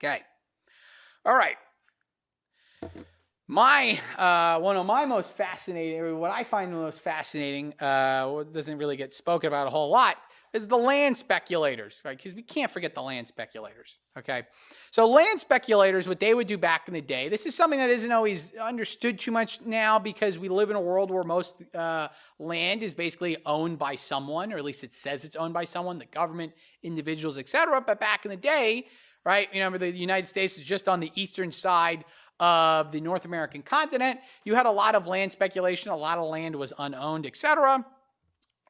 Okay. All right. One of my most fascinating, or what I find the most fascinating, what doesn't really get spoken about a whole lot, is the land speculators, right? Because we can't forget the land speculators, okay? So land speculators, what they would do back in the day, this is something that isn't always understood too much now because we live in a world where most land is basically owned by someone, or at least it says it's owned by someone, the government, individuals, etc. But back in the day, right, you remember the United States is just on the eastern side of the North American continent. You had a lot of land speculation, a lot of land was unowned, etc.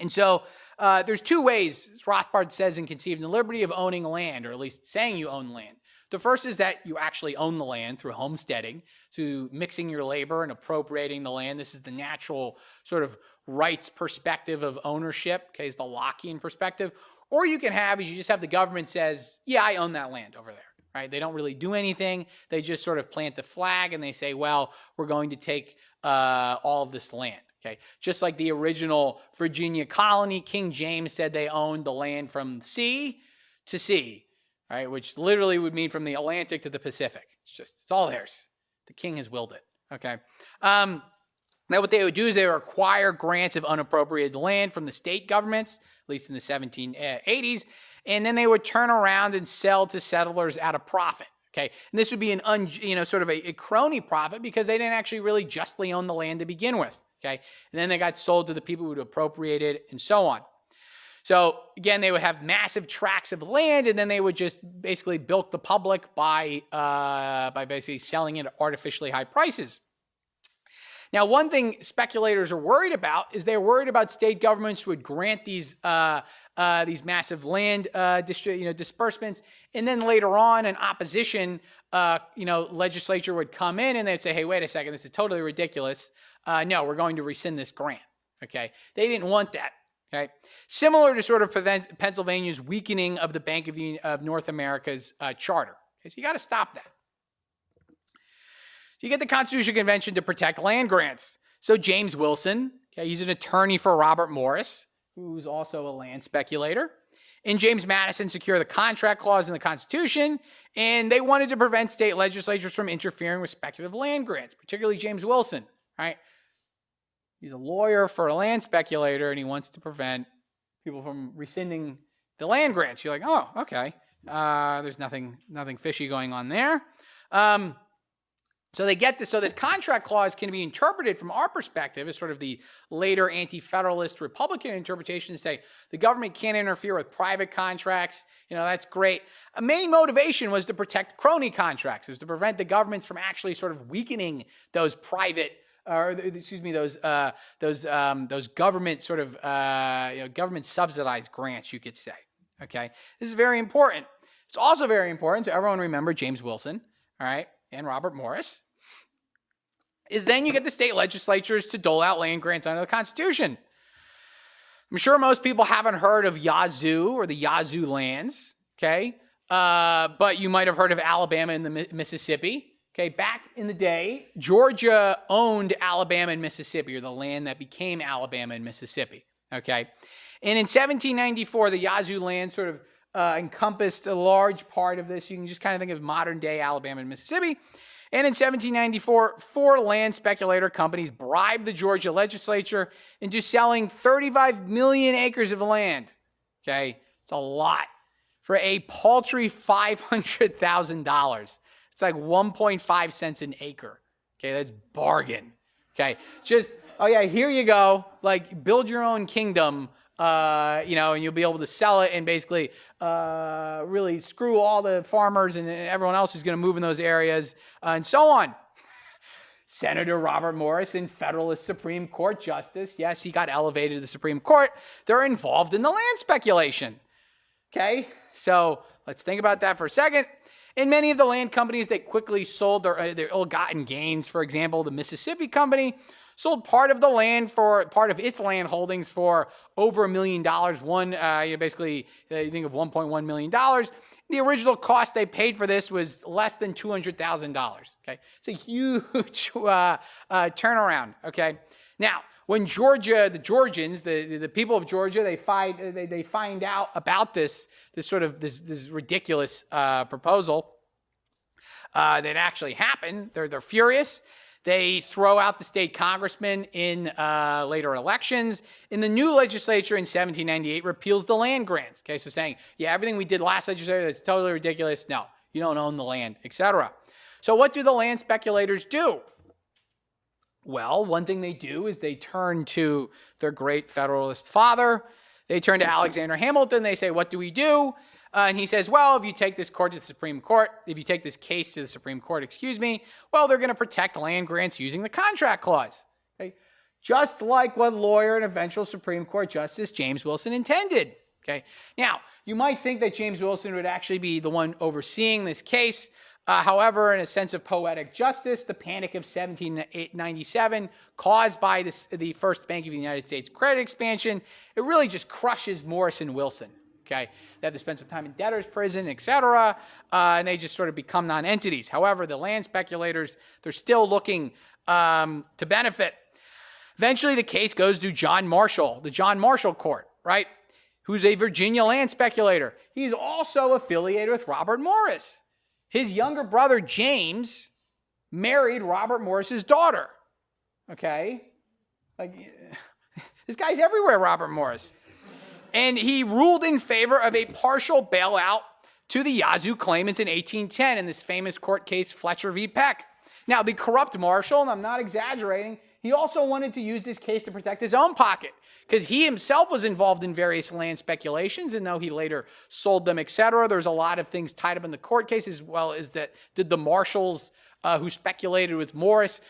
And so there's two ways, Rothbard says, in Conceiving the Liberty of owning land, or at least saying you own land. The first is that you actually own the land through homesteading, through mixing your labor and appropriating the land. This is the natural sort of rights perspective of ownership, okay, is the Lockean perspective. Or you can have, is you just have the government says, yeah, I own that land over there, right? They don't really do anything. They just sort of plant the flag and they say, well, we're going to take all of this land. Okay, just like the original Virginia colony, King James said they owned the land from sea to sea, right? Which literally would mean from the Atlantic to the Pacific. It's all theirs. The king has willed it. Okay. Now what they would do is they would acquire grants of unappropriated land from the state governments, at least in the 1780s, and then they would turn around and sell to settlers at a profit. Okay, and this would be sort of a crony profit because they didn't actually really justly own the land to begin with. Okay, and then they got sold to the people who would appropriate it and so on. So again, they would have massive tracts of land, and then they would just basically bilk the public by basically selling it at artificially high prices. Now, one thing speculators are worried about is they're worried about state governments who would grant these massive land disbursements, and then later on, an opposition legislature would come in and they'd say, "Hey, wait a second, this is totally ridiculous. No, we're going to rescind this grant." Okay, they didn't want that. Okay, similar to sort of Pennsylvania's weakening of the Bank of North America's charter. Okay, so you got to stop that. So you get the Constitutional Convention to protect land grants. So James Wilson, okay, he's an attorney for Robert Morris, who's also a land speculator. And James Madison secured the contract clause in the Constitution, and they wanted to prevent state legislatures from interfering with speculative land grants, particularly James Wilson, right? He's a lawyer for a land speculator, and he wants to prevent people from rescinding the land grants. You're like, oh, okay. There's nothing fishy going on there. So they get this. So this contract clause can be interpreted from our perspective as sort of the later anti-federalist Republican interpretation to say the government can't interfere with private contracts. That's great. A main motivation was to protect crony contracts. It was to prevent the governments from actually sort of weakening those private, those government sort of, government subsidized grants, you could say. Okay. This is very important. It's also very important to everyone remember James Wilson, all right, and Robert Morris, is then you get the state legislatures to dole out land grants under the Constitution. I'm sure most people haven't heard of Yazoo or the Yazoo lands, okay? But you might have heard of Alabama and the Mississippi. Okay, back in the day, Georgia owned Alabama and Mississippi, or the land that became Alabama and Mississippi, okay? And in 1794, the Yazoo land sort of encompassed a large part of this. You can just kind of think of modern-day Alabama and Mississippi. And in 1794, 4 land speculator companies bribed the Georgia legislature into selling 35 million acres of land. Okay, it's a lot. For a paltry $500,000. It's like 1.5 cents an acre. Okay, that's bargain. Okay, just, oh yeah, here you go. Like, build your own kingdom. And you'll be able to sell it and basically really screw all the farmers and everyone else who's going to move in those areas and so on. Senator Robert Morrison, Federalist Supreme Court Justice, yes, he got elevated to the Supreme Court. They're involved in the land speculation. Okay, so let's think about that for a second. In many of the land companies, they quickly sold their ill-gotten gains. For example, the Mississippi Company sold part of the land for part of its land holdings for over $1 million. Basically, you think of $1.1 million. The original cost they paid for this was less than $200,000. Okay, it's a huge turnaround. Okay, now when the Georgians, the people of Georgia, they find out about this ridiculous proposal. that actually happen. They're furious. They throw out the state congressman in later elections. In the new legislature in 1798 repeals the land grants. Okay, so saying, yeah, everything we did last legislature, that's totally ridiculous. No, you don't own the land, etc. So what do the land speculators do? Well, one thing they do is they turn to their great Federalist father. They turn to Alexander Hamilton. They say, what do we do? And he says, well, if you take this court to the Supreme Court, if you take this case to the Supreme Court, well, they're going to protect land grants using the contract clause. Okay? Just like what lawyer and eventual Supreme Court Justice James Wilson intended. Okay? Now, you might think that James Wilson would actually be the one overseeing this case. However, in a sense of poetic justice, the panic of 1797 caused by the First Bank of the United States credit expansion, it really just crushes Morris and Wilson. Okay, they have to spend some time in debtor's prison, etc., and they just sort of become non-entities. However, the land speculators, they're still looking to benefit. Eventually, the case goes to John Marshall, the John Marshall Court, right, who's a Virginia land speculator. He's also affiliated with Robert Morris. His younger brother, James, married Robert Morris's daughter. Okay? Like, this guy's everywhere, Robert Morris. And he ruled in favor of a partial bailout to the Yazoo claimants in 1810 in this famous court case, Fletcher v. Peck. Now, the corrupt Marshall, and I'm not exaggerating, he also wanted to use this case to protect his own pocket because he himself was involved in various land speculations, and though he later sold them, etc., there's a lot of things tied up in the court case, as well as that did the Marshalls who speculated with Morris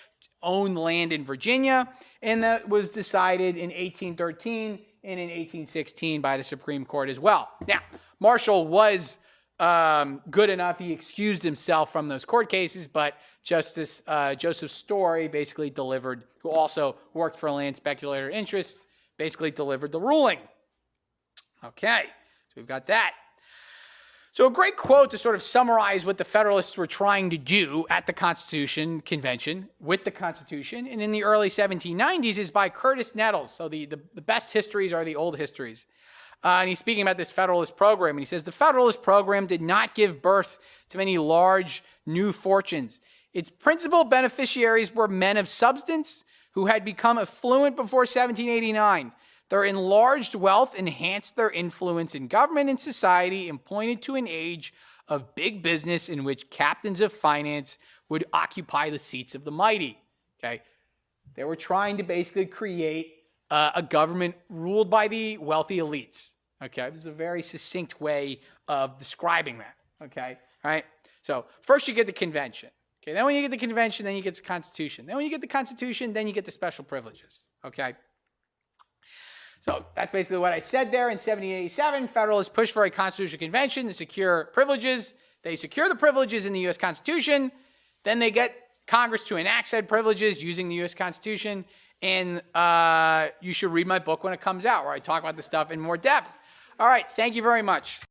own land in Virginia, and that was decided in 1813 and in 1816 by the Supreme Court as well. Now, Marshall was good enough. He excused himself from those court cases, but Justice Joseph Story basically delivered, who also worked for land speculator interests, basically delivered the ruling. Okay, so we've got that. So a great quote to sort of summarize what the Federalists were trying to do at the Constitution Convention with the Constitution and in the early 1790s is by Curtis Nettles. So the best histories are the old histories. And he's speaking about this Federalist program. And he says, the Federalist program did not give birth to many large new fortunes. Its principal beneficiaries were men of substance who had become affluent before 1789. Their enlarged wealth enhanced their influence in government and society and pointed to an age of big business in which captains of finance would occupy the seats of the mighty. Okay, they were trying to basically create a government ruled by the wealthy elites. Okay, this is a very succinct way of describing that. Okay, all right. So first you get the convention. Okay, then when you get the convention, then you get the Constitution. Then when you get the Constitution, then you get the special privileges. Okay. So that's basically what I said there. In 1787, Federalists pushed for a constitutional convention to secure privileges. They secure the privileges in the U.S. Constitution. Then they get Congress to enact said privileges using the U.S. Constitution. And you should read my book when it comes out, where I talk about this stuff in more depth. All right. Thank you very much.